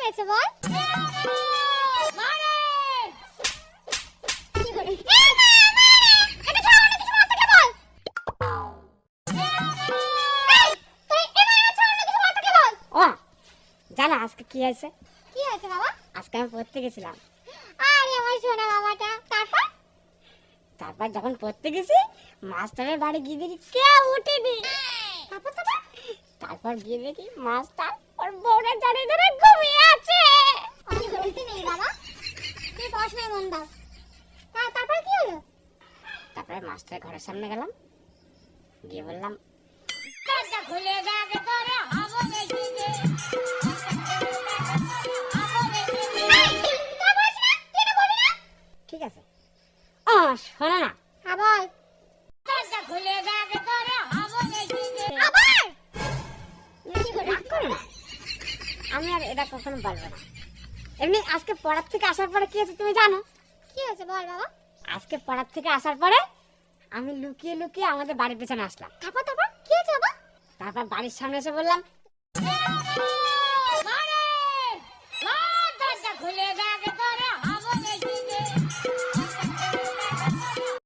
হয়েছে বল? জানা আজকে কি হয়েছে? কি হয়েছে বাবা? আজকে আমি পড়তে গেছিলাম। আরে আমার সোনা বাবাটা। তারপর যখন পড়তে গেছি মাস্টারের বাড়ি গিয়ে দেখি কেউ উঠেনি। তারপর গিয়ে দেখি মাস্টার ওর বউরে জানিয়ে ধরে ঘুমিয়ে আছে। আমি বলতে নেই বাবা, তুই পড়াশোনায় মন দাও। তারপর কি হলো? তারপরে মাস্টারের ঘরের সামনে গেলাম, গিয়ে বললাম ঠিক আছে। ও শোনো না, বল। রাগ করো না, আমি আর এটা কখনো বলবো না। এমনি আজকে পড়ার থেকে আসার পরে কি হয়েছে তুমি জানো? কি হয়েছে বল বাবা? আজকে পড়ার থেকে আসার পরে আমি লুকিয়ে লুকিয়ে আমাদের বাড়ির পেছনে আসলাম। তারপর কি হয়েছে বাবা? তারপর বাড়ির সামনে এসে বললাম